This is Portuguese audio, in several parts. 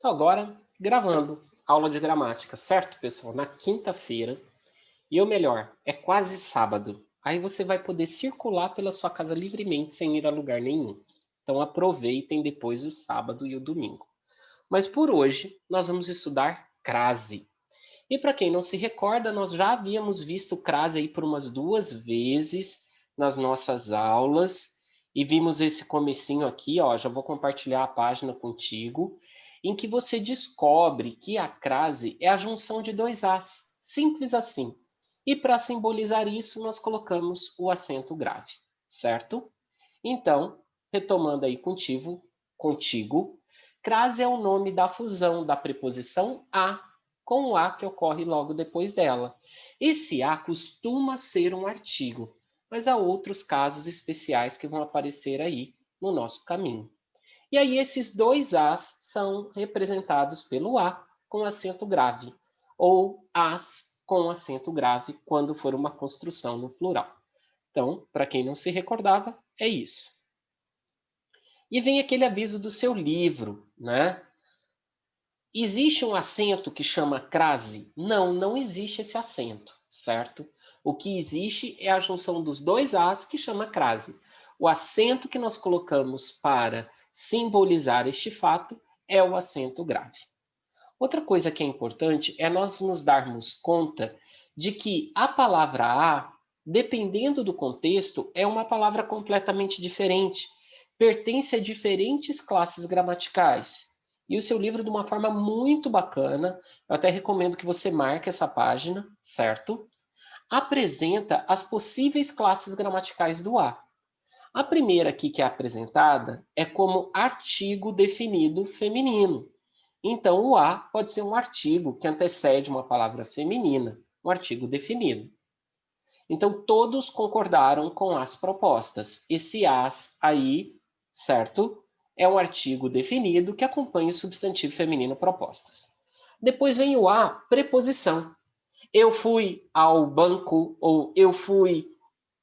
Tô agora gravando aula de gramática, certo, pessoal? Na quinta-feira. E o melhor, é quase sábado. Aí você vai poder circular pela sua casa livremente sem ir a lugar nenhum. Então aproveitem depois o sábado e o domingo. Mas por hoje nós vamos estudar crase. E para quem não se recorda, nós já havíamos visto crase aí por umas 2 vezes nas nossas aulas e vimos esse comecinho aqui, ó, já vou compartilhar a página contigo, em que você descobre que a crase é a junção de dois as, simples assim. E para simbolizar isso, nós colocamos o acento grave, certo? Então, retomando aí contigo, crase é o nome da fusão da preposição a com o a que ocorre logo depois dela. Esse a costuma ser um artigo, mas há outros casos especiais que vão aparecer aí no nosso caminho. E aí esses dois as são representados pelo a com acento grave, ou as com acento grave quando for uma construção no plural. Então, para quem não se recordava, é isso. E vem aquele aviso do seu livro, né? Existe um acento que chama crase? Não, não existe esse acento, certo? O que existe é a junção dos dois as que chama crase. O acento que nós colocamos para simbolizar este fato é o acento grave. Outra coisa que é importante é nós nos darmos conta de que a palavra a, dependendo do contexto, é uma palavra completamente diferente, pertence a diferentes classes gramaticais. E o seu livro, de uma forma muito bacana, eu até recomendo que você marque essa página, certo? Apresenta as possíveis classes gramaticais do a. A primeira aqui que é apresentada é como artigo definido feminino. Então, o a pode ser um artigo que antecede uma palavra feminina, um artigo definido. Então, todos concordaram com as propostas. Esse as aí, certo? É um artigo definido que acompanha o substantivo feminino propostas. Depois vem o a preposição. Eu fui ao banco ou eu fui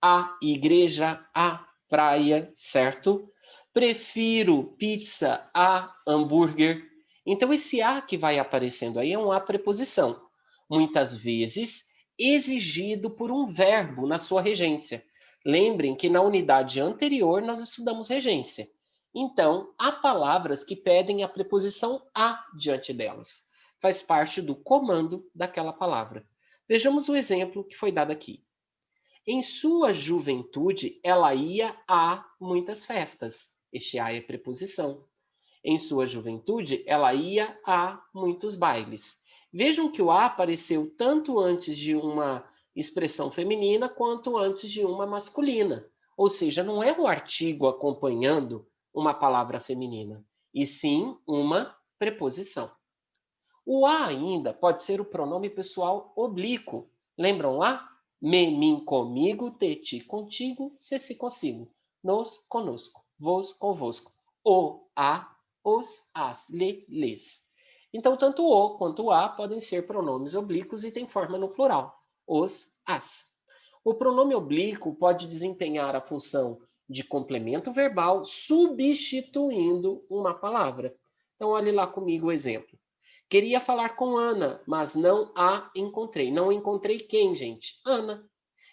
à igreja, à praia, certo? Prefiro pizza a hambúrguer. Então, esse a que vai aparecendo aí é um a preposição. Muitas vezes exigido por um verbo na sua regência. Lembrem que na unidade anterior nós estudamos regência. Então, há palavras que pedem a preposição a diante delas. Faz parte do comando daquela palavra. Vejamos o exemplo que foi dado aqui. Em sua juventude, ela ia a muitas festas. Este a é preposição. Em sua juventude, ela ia a muitos bailes. Vejam que o a apareceu tanto antes de uma expressão feminina quanto antes de uma masculina. Ou seja, não é um artigo acompanhando uma palavra feminina, e sim uma preposição. O a ainda pode ser o pronome pessoal oblíquo. Lembram lá? Me, mim, comigo, te, ti, contigo, se, se, consigo. Nos, conosco. Vos, convosco. O, a, os, as, le, les. Então, tanto o quanto o a podem ser pronomes oblíquos e têm forma no plural. Os, as. O pronome oblíquo pode desempenhar a função de complemento verbal substituindo uma palavra. Então, olhe lá comigo o exemplo. Queria falar com Ana, mas não a encontrei. Não encontrei quem, gente? Ana.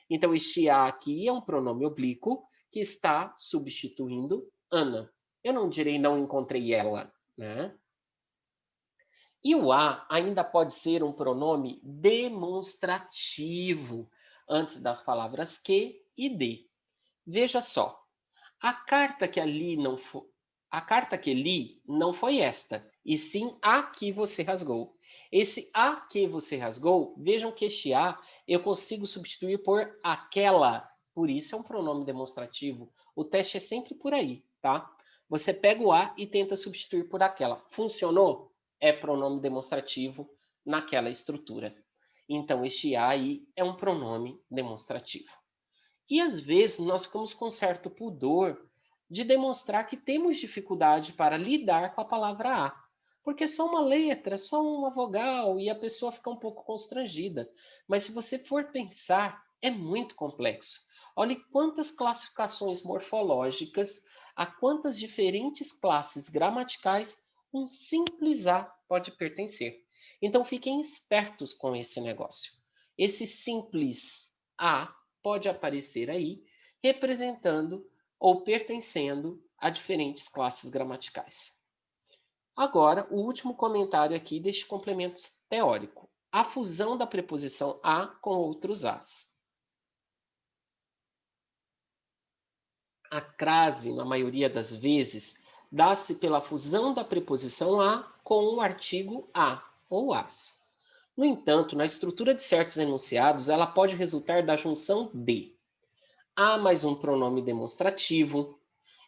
Então, este a aqui é um pronome oblíquo que está substituindo Ana. Eu não direi não encontrei ela, né? E o a ainda pode ser um pronome demonstrativo antes das palavras que e de. Veja só, a carta que ali não foi, a carta que li não foi esta, e sim a que você rasgou. Esse a que você rasgou, vejam que este a eu consigo substituir por aquela. Por isso é um pronome demonstrativo. O teste é sempre por aí, tá? Você pega o a e tenta substituir por aquela. Funcionou? É pronome demonstrativo naquela estrutura. Então, este a aí é um pronome demonstrativo. E às vezes nós ficamos com certo pudor de demonstrar que temos dificuldade para lidar com a palavra a. Porque é só uma letra, só uma vogal e a pessoa fica um pouco constrangida. Mas se você for pensar, é muito complexo. Olhe quantas classificações morfológicas, a quantas diferentes classes gramaticais Um simples a pode pertencer. Então, fiquem espertos com esse negócio. Esse simples a pode aparecer aí, representando ou pertencendo a diferentes classes gramaticais. Agora, o último comentário aqui deste complemento teórico. A fusão da preposição a com outros as. A crase, na maioria das vezes, dá-se pela fusão da preposição a com o artigo a ou as. No entanto, na estrutura de certos enunciados, ela pode resultar da junção de a mais um pronome demonstrativo.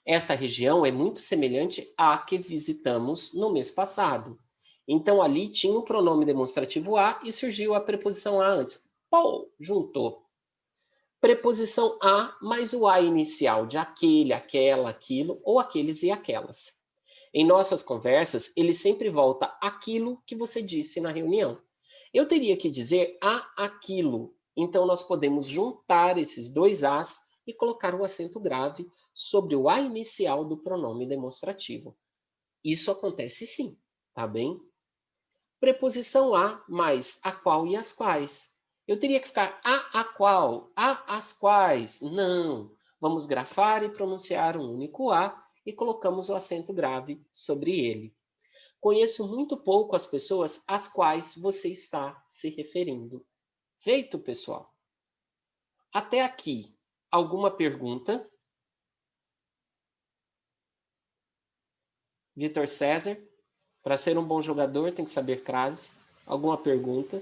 Esta região é muito semelhante à que visitamos no mês passado. Então, ali tinha o pronome demonstrativo a e surgiu a preposição a antes. Pô, juntou. Preposição a mais o a inicial de aquele, aquela, aquilo ou aqueles e aquelas. Em nossas conversas, ele sempre volta aquilo que você disse na reunião. Eu teria que dizer a aquilo. Então, nós podemos juntar esses dois as e colocar o acento grave sobre o a inicial do pronome demonstrativo. Isso acontece sim, tá bem? Preposição a mais a qual e as quais. Eu teria que ficar a qual, a as quais. Não. Vamos grafar e pronunciar um único a e colocamos o acento grave sobre ele. Conheço muito pouco as pessoas às quais você está se referindo. Feito, pessoal? Até aqui, alguma pergunta? Vitor César, para ser um bom jogador tem que saber crase. Alguma pergunta?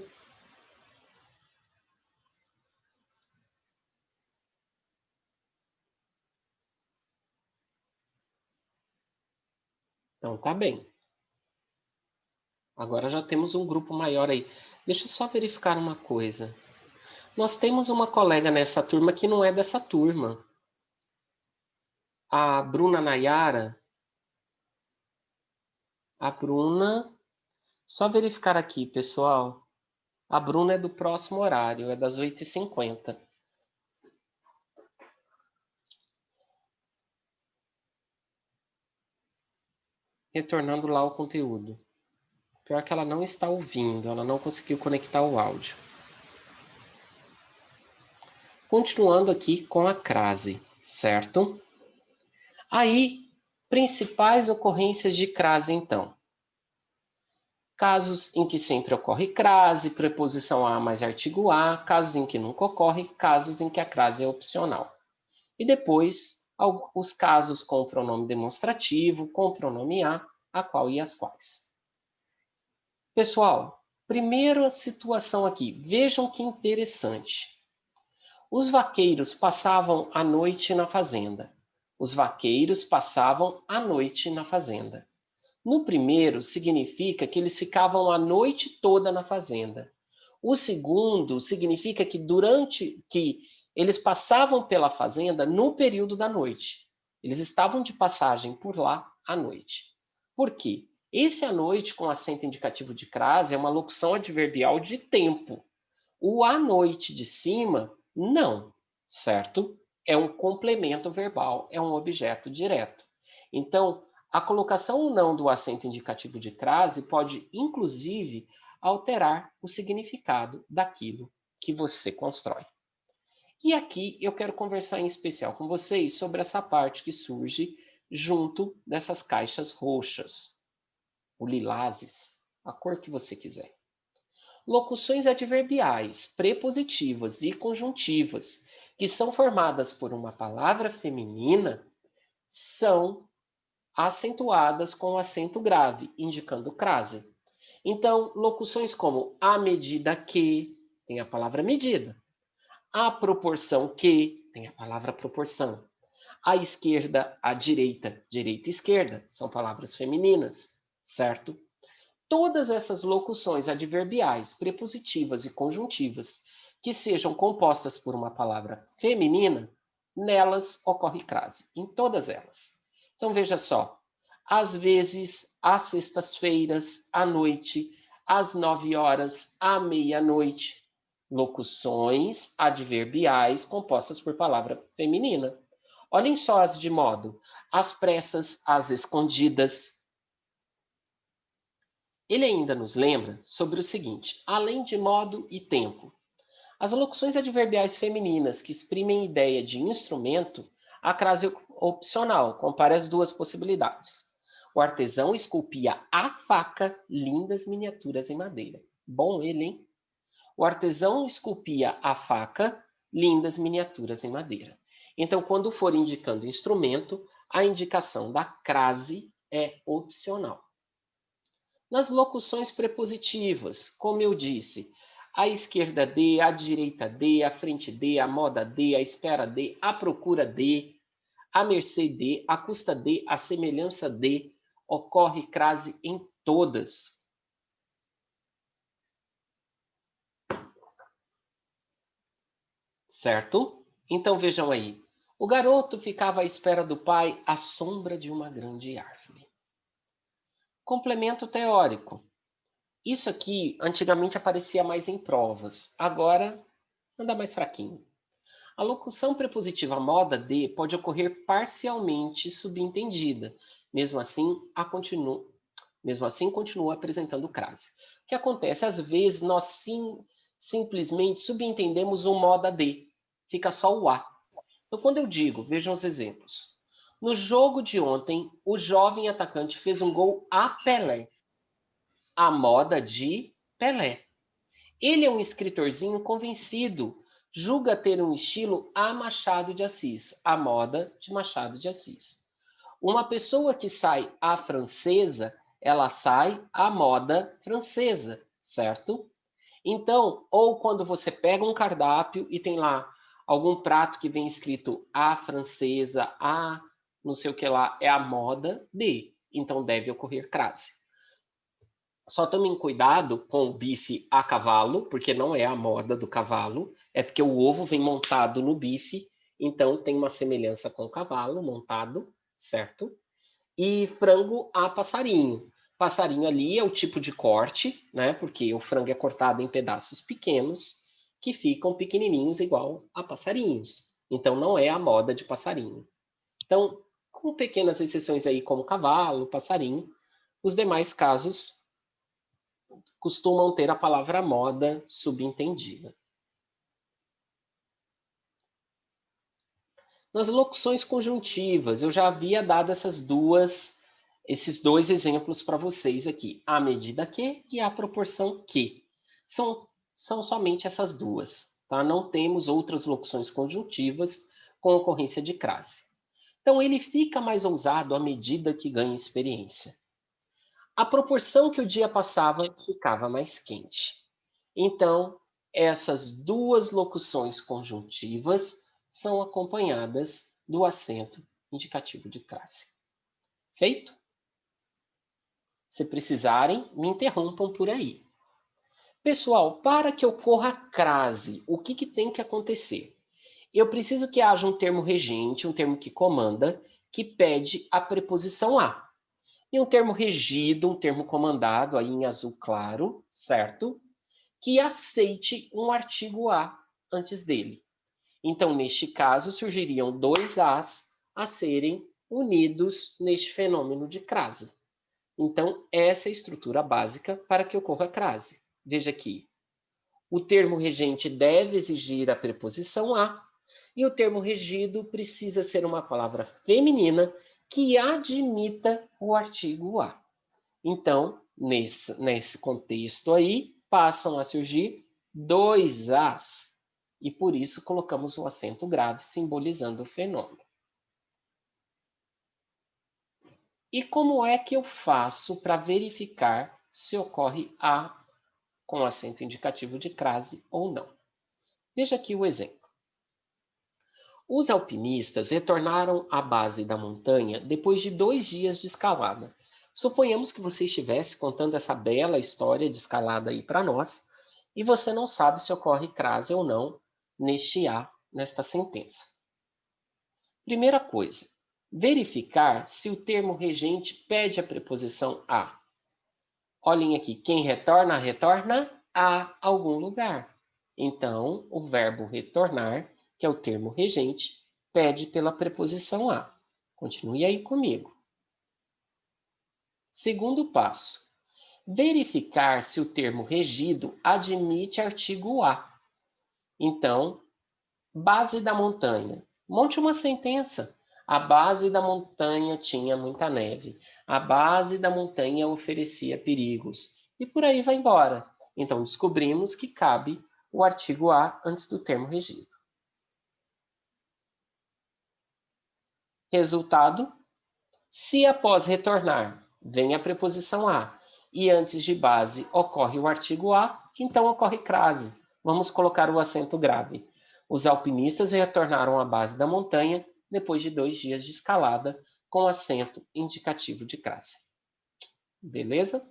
Então tá bem. Agora já temos um grupo maior aí. Deixa eu só verificar uma coisa. Nós temos uma colega nessa turma que não é dessa turma. A Bruna Nayara. A Bruna. Só verificar aqui, pessoal. A Bruna é do próximo horário, é das 8h50. Retornando lá o conteúdo. Pior que ela não está ouvindo, ela não conseguiu conectar o áudio. Continuando aqui com a crase, certo? Aí, principais ocorrências de crase, então. Casos em que sempre ocorre crase, preposição a mais artigo a, casos em que nunca ocorre, casos em que a crase é opcional. E depois, os casos com o pronome demonstrativo, com o pronome a qual e as quais. Pessoal, primeira situação aqui. Vejam que interessante. Os vaqueiros passavam a noite na fazenda. Os vaqueiros passavam a noite na fazenda. No primeiro, significa que eles ficavam a noite toda na fazenda. O segundo significa que que eles passavam pela fazenda no período da noite. Eles estavam de passagem por lá à noite. Por quê? Esse à noite com acento indicativo de crase é uma locução adverbial de tempo. O à noite de cima, não, certo? É um complemento verbal, é um objeto direto. Então, a colocação ou não do acento indicativo de crase pode, inclusive, alterar o significado daquilo que você constrói. E aqui eu quero conversar em especial com vocês sobre essa parte que surge junto dessas caixas roxas, o lilazes, a cor que você quiser. Locuções adverbiais, prepositivas e conjuntivas, que são formadas por uma palavra feminina, são acentuadas com acento grave, indicando crase. Então, locuções como à medida que, tem a palavra medida. À proporção que, tem a palavra proporção. À esquerda, à direita, direita e esquerda, são palavras femininas, certo? Todas essas locuções adverbiais, prepositivas e conjuntivas que sejam compostas por uma palavra feminina, nelas ocorre crase, em todas elas. Então veja só, às vezes, às sextas-feiras, à noite, às 9h, à meia-noite. Locuções adverbiais compostas por palavra feminina. Olhem só as de modo: às pressas, às escondidas, Ele ainda nos lembra sobre o seguinte: além de modo e tempo, as locuções adverbiais femininas que exprimem ideia de instrumento, a crase opcional, compare as duas possibilidades. O artesão esculpia a faca lindas miniaturas em madeira. Bom ele, hein? O artesão esculpia a faca lindas miniaturas em madeira. Então, quando for indicando instrumento, a indicação da crase é opcional. Nas locuções prepositivas, como eu disse, à esquerda de, à direita de, à frente de, à moda de, à espera de, à procura de, à mercê de, à custa de, à semelhança de, ocorre crase em todas. Certo? Então vejam aí. O garoto ficava à espera do pai à sombra de uma grande árvore. Complemento teórico. Isso aqui antigamente aparecia mais em provas, agora anda mais fraquinho. A locução prepositiva moda de pode ocorrer parcialmente subentendida, mesmo assim continua apresentando crase. O que acontece? Às vezes nós simplesmente subentendemos o moda de, fica só o a. Então, quando eu digo, vejam os exemplos. No jogo de ontem, o jovem atacante fez um gol a Pelé. A moda de Pelé. Ele é um escritorzinho convencido, julga ter um estilo a Machado de Assis, a moda de Machado de Assis. Uma pessoa que sai à francesa, ela sai à moda francesa, certo? Então, ou quando você pega um cardápio e tem lá algum prato que vem escrito a francesa, a não sei o que lá, é a moda de. Então deve ocorrer crase. Só tomem cuidado com o bife a cavalo, porque não é a moda do cavalo, é porque o ovo vem montado no bife, então tem uma semelhança com o cavalo montado, certo? E frango a passarinho. Passarinho ali é o tipo de corte, né? Porque o frango é cortado em pedaços pequenos, que ficam pequenininhos igual a passarinhos. Então não é a moda de passarinho. Então, com pequenas exceções aí como cavalo, passarinho, os demais casos costumam ter a palavra moda subentendida. Nas locuções conjuntivas, eu já havia dado esses dois exemplos para vocês aqui, à medida que e à proporção que. São somente essas duas, tá? Não temos outras locuções conjuntivas com ocorrência de crase. Então, ele fica mais ousado à medida que ganha experiência. À proporção que o dia passava, ficava mais quente. Então, essas duas locuções conjuntivas são acompanhadas do acento indicativo de classe. Feito? Se precisarem, me interrompam por aí. Pessoal, para que ocorra a crase, o que tem que acontecer? Eu preciso que haja um termo regente, um termo que comanda, que pede a preposição a. E um termo regido, um termo comandado, aí em azul claro, certo? Que aceite um artigo a antes dele. Então, neste caso, surgiriam dois as a serem unidos neste fenômeno de crase. Então, essa é a estrutura básica para que ocorra a crase. Veja aqui. O termo regente deve exigir a preposição a, e o termo regido precisa ser uma palavra feminina que admita o artigo a. Então, nesse contexto aí, passam a surgir dois as, e por isso colocamos o acento grave simbolizando o fenômeno. E como é que eu faço para verificar se ocorre a com acento indicativo de crase ou não? Veja aqui o exemplo. Os alpinistas retornaram à base da montanha depois de 2 dias de escalada. Suponhamos que você estivesse contando essa bela história de escalada aí para nós, e você não sabe se ocorre crase ou não neste a, nesta sentença. Primeira coisa, verificar se o termo regente pede a preposição a. Olhem aqui, quem retorna, retorna a algum lugar. Então, o verbo retornar, que é o termo regente, pede pela preposição a. Continue aí comigo. Segundo passo. Verificar se o termo regido admite artigo A. Então, base da montanha. Monte uma sentença. A base da montanha tinha muita neve. A base da montanha oferecia perigos. E por aí vai embora. Então, descobrimos que cabe o artigo A antes do termo regido. Resultado: se após retornar vem a preposição a e antes de base ocorre o artigo a, então ocorre crase. Vamos colocar o acento grave. Os alpinistas retornaram à base da montanha depois de 2 dias de escalada, com acento indicativo de crase. Beleza?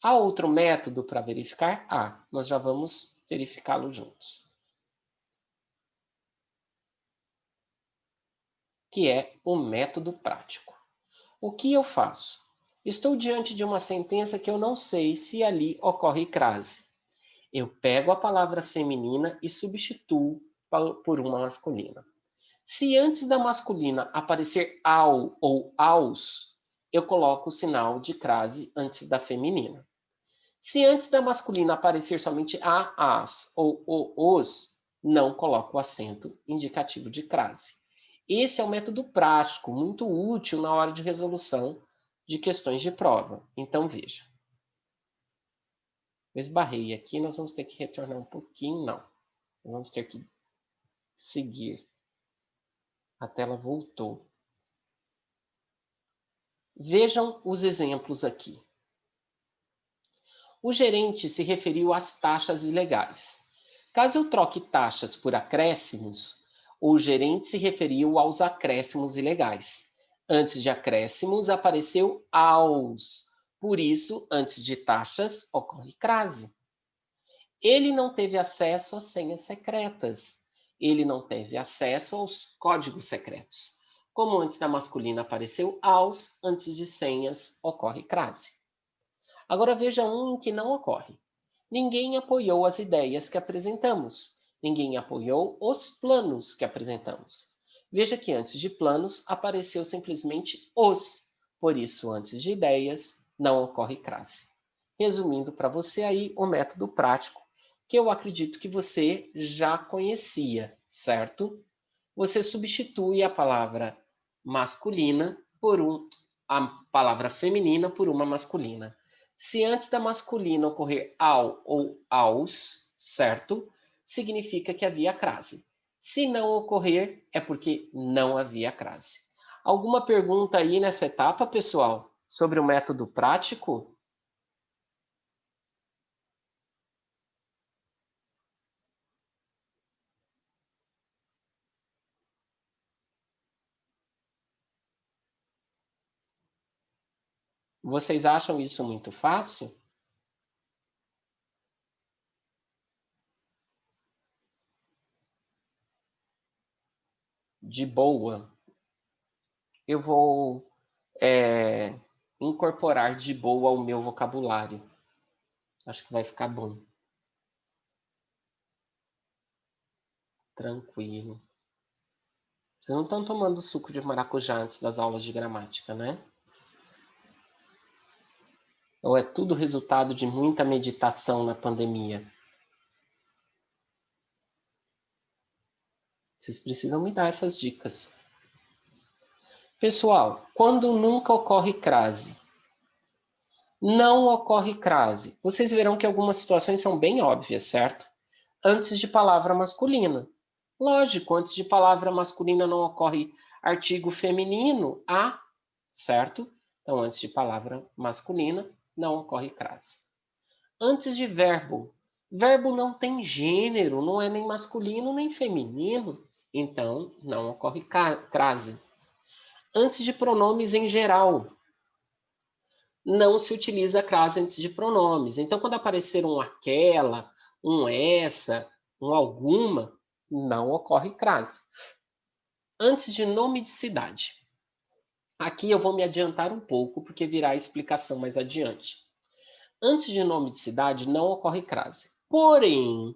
Há outro método para verificar? Nós já vamos verificá-lo juntos. Que é o método prático. O que eu faço? Estou diante de uma sentença que eu não sei se ali ocorre crase. Eu pego a palavra feminina e substituo por uma masculina. Se antes da masculina aparecer ao ou aos, eu coloco o sinal de crase antes da feminina. Se antes da masculina aparecer somente a, as ou o, os, não coloco o acento indicativo de crase. Esse é um método prático, muito útil na hora de resolução de questões de prova. Então, veja. Eu esbarrei aqui, nós vamos ter que retornar um pouquinho, não. Nós vamos ter que seguir. A tela voltou. Vejam os exemplos aqui. O gerente se referiu às taxas ilegais. Caso eu troque taxas por acréscimos, o gerente se referiu aos acréscimos ilegais. Antes de acréscimos, apareceu aos. Por isso, antes de taxas, ocorre crase. Ele não teve acesso às senhas secretas. Ele não teve acesso aos códigos secretos. Como antes da masculina apareceu aos, antes de senhas, ocorre crase. Agora veja um em que não ocorre. Ninguém apoiou as ideias que apresentamos. Ninguém apoiou os planos que apresentamos. Veja que antes de planos apareceu simplesmente os. Por isso, antes de ideias, não ocorre crase. Resumindo para você aí o método prático, que eu acredito que você já conhecia, certo? Você substitui a palavra masculina por a palavra feminina por uma masculina. Se antes da masculina ocorrer ao ou aos, certo? Significa que havia crase. Se não ocorrer, é porque não havia crase. Alguma pergunta aí nessa etapa, pessoal, sobre o método prático? Vocês acham isso muito fácil? De boa. Eu vou incorporar de boa ao meu vocabulário. Acho que vai ficar bom. Tranquilo. Vocês não estão tomando suco de maracujá antes das aulas de gramática, né? Ou é tudo resultado de muita meditação na pandemia? Vocês precisam me dar essas dicas. Pessoal, quando nunca ocorre crase? Não ocorre crase. Vocês verão que algumas situações são bem óbvias, certo? Antes de palavra masculina. Lógico, antes de palavra masculina não ocorre artigo feminino, a, certo? Então, antes de palavra masculina, não ocorre crase. Antes de verbo. Verbo não tem gênero, não é nem masculino nem feminino, então não ocorre crase. Antes de pronomes em geral. Não se utiliza crase antes de pronomes. Então, quando aparecer um aquela, um essa, um alguma, não ocorre crase. Antes de nome de cidade. Aqui eu vou me adiantar um pouco, porque virá a explicação mais adiante. Antes de nome de cidade, não ocorre crase. Porém,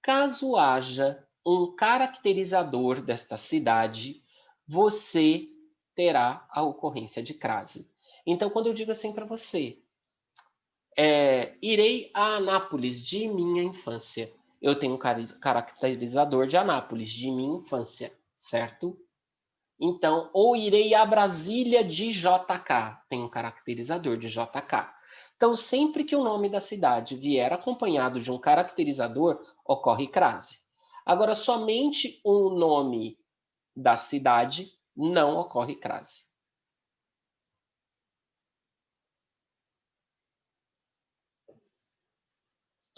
caso haja um caracterizador desta cidade, você terá a ocorrência de crase. Então, quando eu digo assim para você, Irei a Anápolis de minha infância. Eu tenho um caracterizador de Anápolis, de minha infância, certo? Então, ou irei a Brasília de JK. Tem um caracterizador de JK. Então, sempre que o nome da cidade vier acompanhado de um caracterizador, ocorre crase. Agora, somente o nome da cidade não ocorre crase.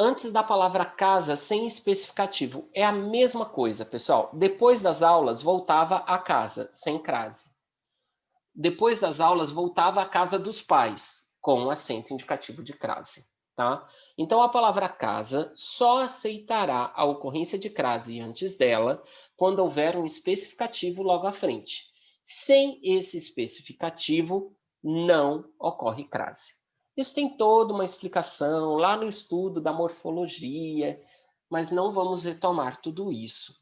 Antes da palavra casa, sem especificativo, é a mesma coisa, pessoal. Depois das aulas, voltava a casa, sem crase. Depois das aulas, voltava à casa dos pais, com acento indicativo de crase, tá? Então, a palavra casa só aceitará a ocorrência de crase antes dela quando houver um especificativo logo à frente. Sem esse especificativo, não ocorre crase. Isso tem toda uma explicação lá no estudo da morfologia, mas não vamos retomar tudo isso.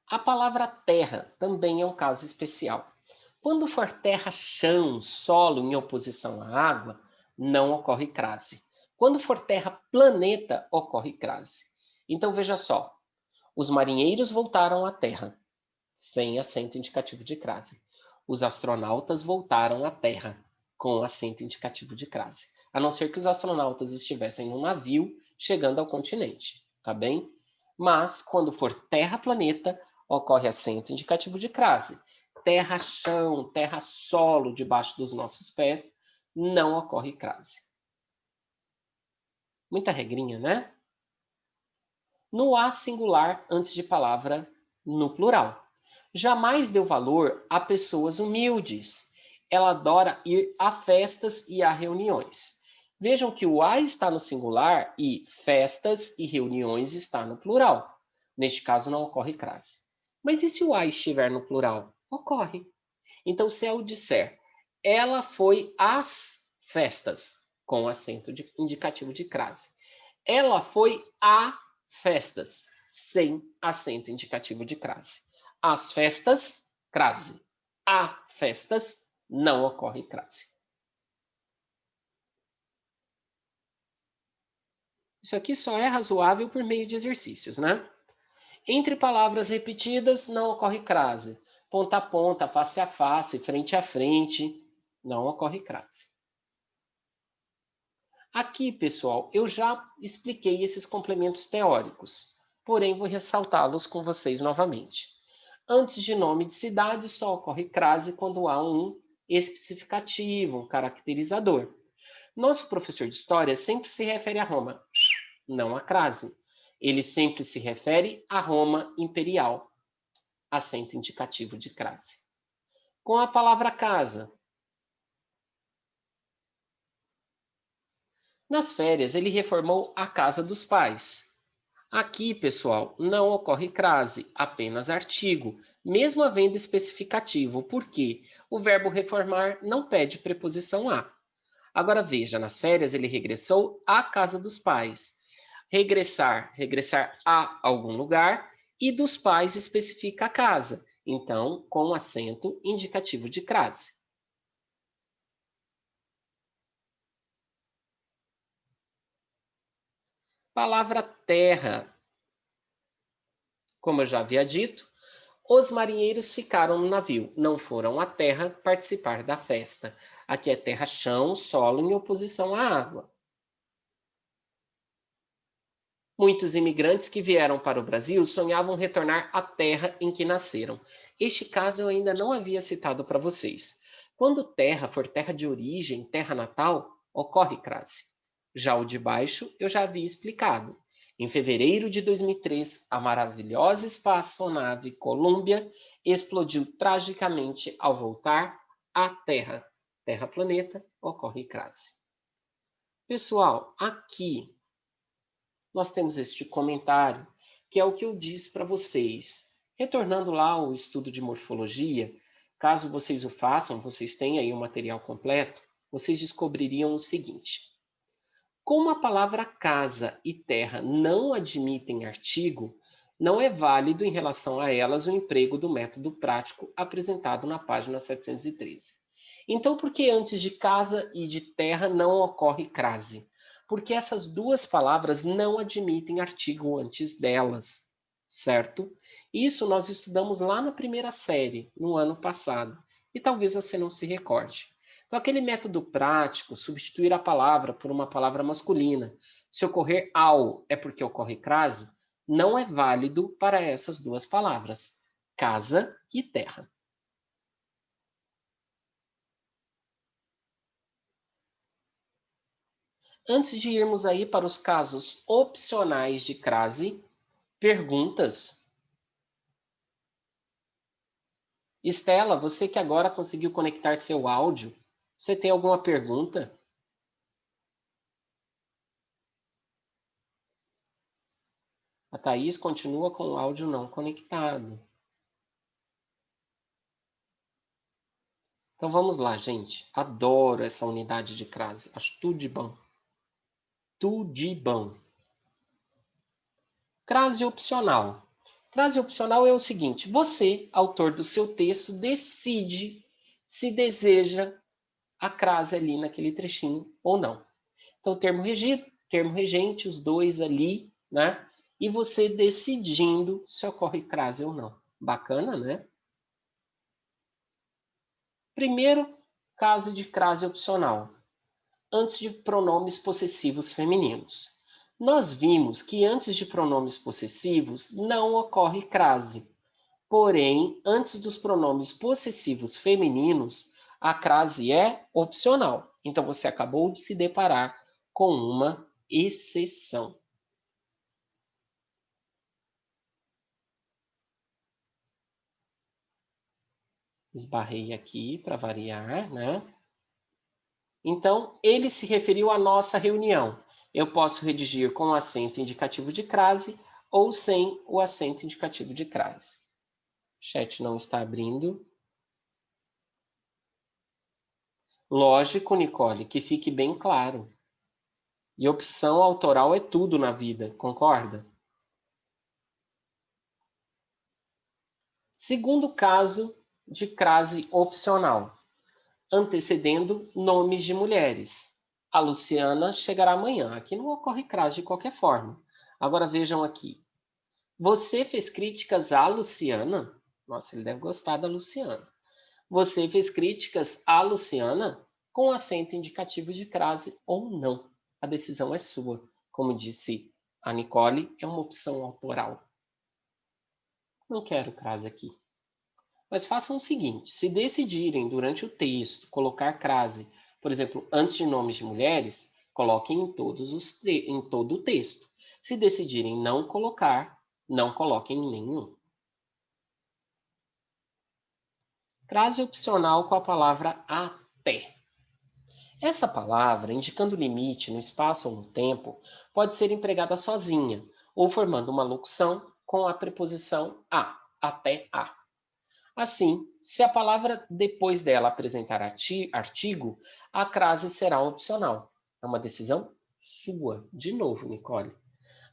A palavra terra também é um caso especial. Quando for terra, chão, solo em oposição à água, não ocorre crase. Quando for terra, planeta, ocorre crase. Então veja só, os marinheiros voltaram à Terra, sem acento indicativo de crase. Os astronautas voltaram à Terra, com acento indicativo de crase. A não ser que os astronautas estivessem num navio chegando ao continente, tá bem? Mas, quando for terra-planeta, ocorre acento indicativo de crase. Terra-chão, terra-solo debaixo dos nossos pés, não ocorre crase. Muita regrinha, né? No A singular antes de palavra no plural. Jamais deu valor a pessoas humildes. Ela adora ir a festas e a reuniões. Vejam que o A está no singular e festas e reuniões está no plural. Neste caso, não ocorre crase. Mas e se o A estiver no plural? Ocorre. Então, se eu disser, ela foi às festas, com acento indicativo de crase. Ela foi a festas, sem acento indicativo de crase. As festas, crase. A festas, não ocorre crase. Isso aqui só é razoável por meio de exercícios, né? Entre palavras repetidas, não ocorre crase. Ponta a ponta, face a face, frente a frente, não ocorre crase. Aqui, pessoal, eu já expliquei esses complementos teóricos, porém vou ressaltá-los com vocês novamente. Antes de nome de cidade, só ocorre crase quando há um especificativo, um caracterizador. Nosso professor de história sempre se refere a Roma, não a crase. Ele sempre se refere a Roma imperial, acento indicativo de crase. Com a palavra casa, nas férias ele reformou a casa dos pais. Aqui, pessoal, não ocorre crase, apenas artigo, mesmo havendo especificativo, porque o verbo reformar não pede preposição a. Agora veja, nas férias ele regressou à casa dos pais. Regressar, regressar a algum lugar, e dos pais especifica a casa, então com acento indicativo de crase. Palavra terra. Como eu já havia dito, os marinheiros ficaram no navio, não foram à terra participar da festa. Aqui é terra, chão, solo em oposição à água. Muitos imigrantes que vieram para o Brasil sonhavam retornar à terra em que nasceram. Este caso eu ainda não havia citado para vocês. Quando terra for terra de origem, terra natal, ocorre crase. Já o de baixo eu já havia explicado. Em fevereiro de 2003, a maravilhosa espaçonave Columbia explodiu tragicamente ao voltar à Terra. Terra-planeta, ocorre crase. Pessoal, aqui nós temos este comentário, que é o que eu disse para vocês. Retornando lá ao estudo de morfologia, caso vocês o façam, vocês têm aí o material completo, vocês descobririam o seguinte: como a palavra casa e terra não admitem artigo, Não é válido em relação a elas o emprego do método prático apresentado na página 713. Então, por que antes de casa e de terra não ocorre crase? Porque essas duas palavras não admitem artigo antes delas, certo? Isso nós estudamos lá na primeira série, no ano passado, e talvez você não se recorde. Então, aquele método prático, substituir a palavra por uma palavra masculina, se ocorrer ao é porque ocorre crase, não é válido para essas duas palavras, casa e terra. Antes de irmos aí para os casos opcionais de crase, perguntas. Estela, você que agora conseguiu conectar seu áudio, você tem alguma pergunta? A Thaís continua com o áudio não conectado. Então vamos lá, gente. Adoro essa unidade de crase. Acho tudo de bom. Tudo de bom. Crase opcional. Crase opcional é o seguinte: você, autor do seu texto, decide se deseja a crase ali naquele trechinho ou não. Então, termo regido, termo regente, os dois ali, né? E você decidindo se ocorre crase ou não. Bacana, né? Primeiro caso de crase opcional, antes de pronomes possessivos femininos. Nós vimos que antes de pronomes possessivos não ocorre crase. Porém, antes dos pronomes possessivos femininos, a crase é opcional. Então, você acabou de se deparar com uma exceção. Esbarrei aqui para variar, né? Então, ele se referiu à nossa reunião. Eu posso redigir com o acento indicativo de crase ou sem o acento indicativo de crase. O chat não está abrindo. Lógico, Nicole, que fique bem claro. E opção autoral é tudo na vida, concorda? Segundo caso de crase opcional, antecedendo nomes de mulheres. A Luciana chegará amanhã. Aqui não ocorre crase de qualquer forma. Agora vejam aqui. Você fez críticas à Luciana? Nossa, ele deve gostar da Luciana. Você fez críticas à Luciana com acento indicativo de crase ou não. A decisão é sua. Como disse a Nicole, é uma opção autoral. Não quero crase aqui. Mas façam o seguinte: se decidirem durante o texto colocar crase, por exemplo, antes de nomes de mulheres, coloquem em todo o texto. Se decidirem não colocar, não coloquem em nenhum. Crase opcional com a palavra até. Essa palavra, indicando limite no espaço ou no tempo, pode ser empregada sozinha ou formando uma locução com a preposição a, até a. Assim, se a palavra depois dela apresentar artigo, a crase será opcional. É uma decisão sua. De novo, Nicole.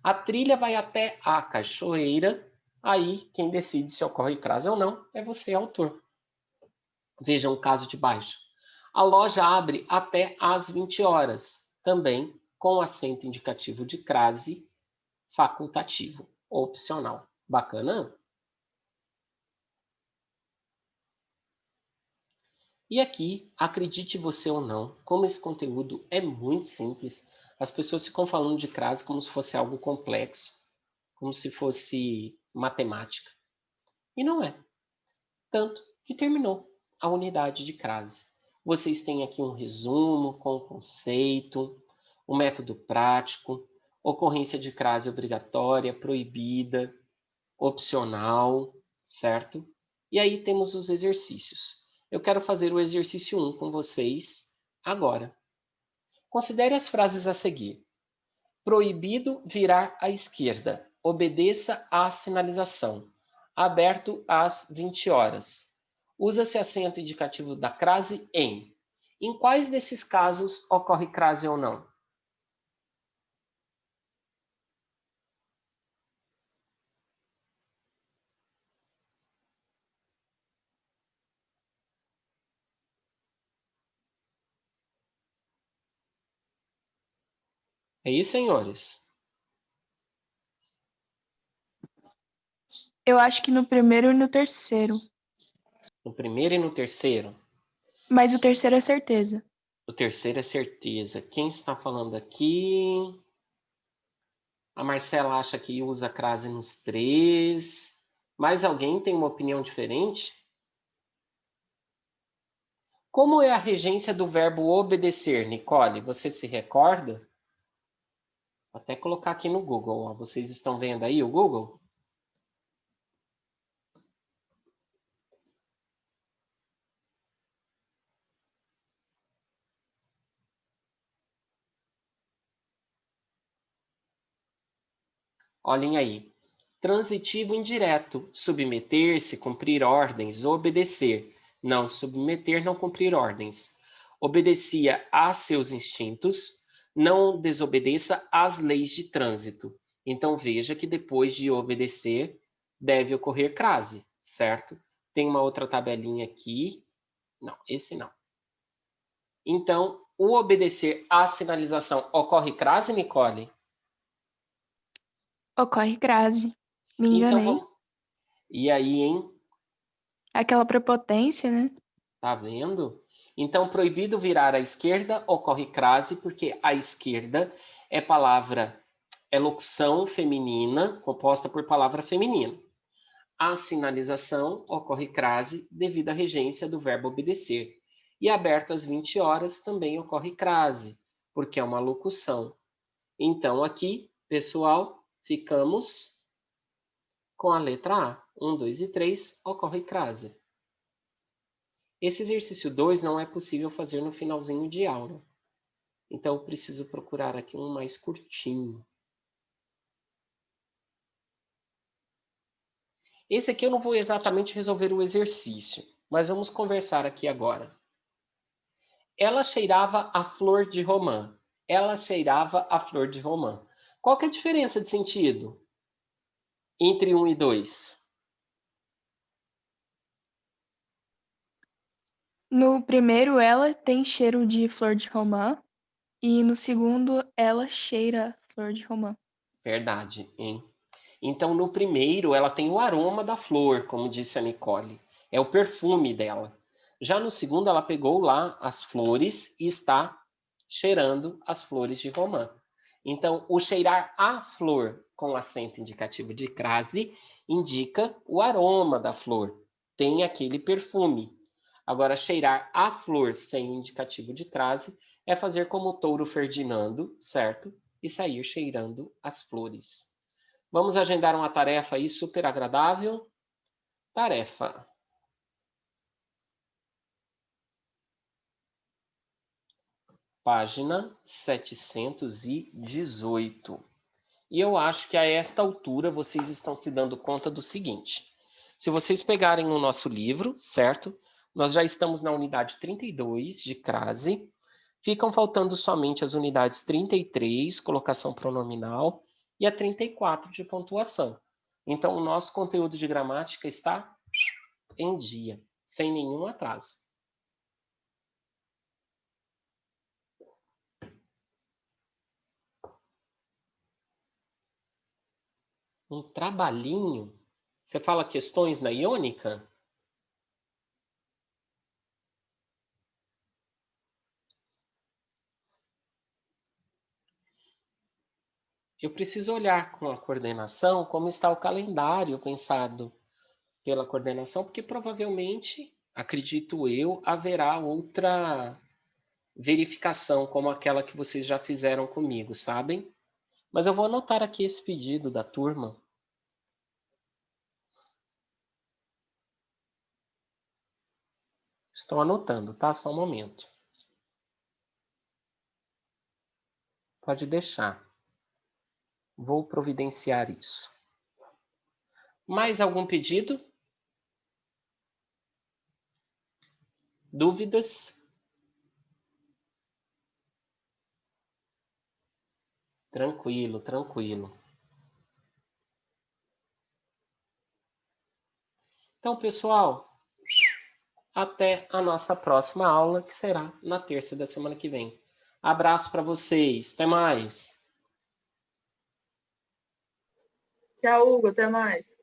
A trilha vai até a cachoeira, aí quem decide se ocorre crase ou não é você, autor. Vejam o caso de baixo. A loja abre até às 20 horas, também com acento indicativo de crase facultativo, opcional. Bacana? E aqui, acredite você ou não, como esse conteúdo é muito simples, as pessoas ficam falando de crase como se fosse algo complexo, como se fosse matemática. E não é. Tanto que terminou a unidade de crase. Vocês têm aqui um resumo com o conceito, o método prático, ocorrência de crase obrigatória, proibida, opcional, certo? E aí temos os exercícios. Eu quero fazer o exercício 1 com vocês agora. Considere as frases a seguir. Proibido virar à esquerda. Obedeça à sinalização. Aberto às 20 horas. Usa-se acento indicativo da crase em. Em quais desses casos ocorre crase ou não? É isso, senhores? Eu acho que no primeiro e no terceiro. No primeiro e no terceiro? Mas o terceiro é certeza. O terceiro é certeza. Quem está falando aqui? A Marcela acha que usa crase nos três. Mais alguém tem uma opinião diferente? Como é a regência do verbo obedecer, Nicole? Você se recorda? Vou até colocar aqui no Google. Ó. Vocês estão vendo aí o Google? Olhem aí. Transitivo indireto, submeter-se, cumprir ordens, obedecer. Não submeter, não cumprir ordens. Obedecia a seus instintos, não desobedeça às leis de trânsito. Então veja que depois de obedecer, deve ocorrer crase, certo? Tem uma outra tabelinha aqui. Não, esse não. Então, o obedecer à sinalização ocorre crase, Nicole? Ocorre crase. Me Então enganei. vamos. E aí, hein? Aquela prepotência, né? Tá vendo? Então, proibido virar à esquerda ocorre crase, porque a esquerda é locução feminina, composta por palavra feminina. A sinalização ocorre crase devido à regência do verbo obedecer. E aberto às 20 horas também ocorre crase, porque é uma locução. Então, aqui, pessoal, ficamos com a letra A. 1, 2 e 3 ocorre crase. Esse exercício 2 não é possível fazer no finalzinho de aula. Então, eu preciso procurar aqui um mais curtinho. Esse aqui eu não vou exatamente resolver o exercício, mas vamos conversar aqui agora. Ela cheirava a flor de romã. Ela cheirava a flor de romã. Qual que é a diferença de sentido entre 1 e 2? No primeiro, ela tem cheiro de flor de romã. E no segundo, ela cheira flor de romã. Verdade, hein? Então, no primeiro, ela tem o aroma da flor, como disse a Nicole. É o perfume dela. Já no segundo, ela pegou lá as flores e está cheirando as flores de romã. Então, o cheirar a flor com acento indicativo de crase indica o aroma da flor. Tem aquele perfume. Agora, cheirar a flor sem indicativo de crase é fazer como o touro Ferdinando, certo? E sair cheirando as flores. Vamos agendar uma tarefa aí super agradável. Tarefa. Página 718. E eu acho que a esta altura vocês estão se dando conta do seguinte. Se vocês pegarem o nosso livro, certo? Nós já estamos na unidade 32 de crase. Ficam faltando somente as unidades 33, colocação pronominal, e a 34 de pontuação. Então, o nosso conteúdo de gramática está em dia, sem nenhum atraso. Um trabalhinho? Você fala questões na iônica? Eu preciso olhar com a coordenação como está o calendário pensado pela coordenação, porque provavelmente, acredito eu, haverá outra verificação como aquela que vocês já fizeram comigo, sabem? Mas eu vou anotar aqui esse pedido da turma. Estou anotando, tá? Só um momento. Pode deixar. Vou providenciar isso. Mais algum pedido? Dúvidas? Tranquilo, tranquilo. Então, pessoal, até a nossa próxima aula, que será na terça da semana que vem. Abraço para vocês. Até mais. Tchau, Hugo. Até mais.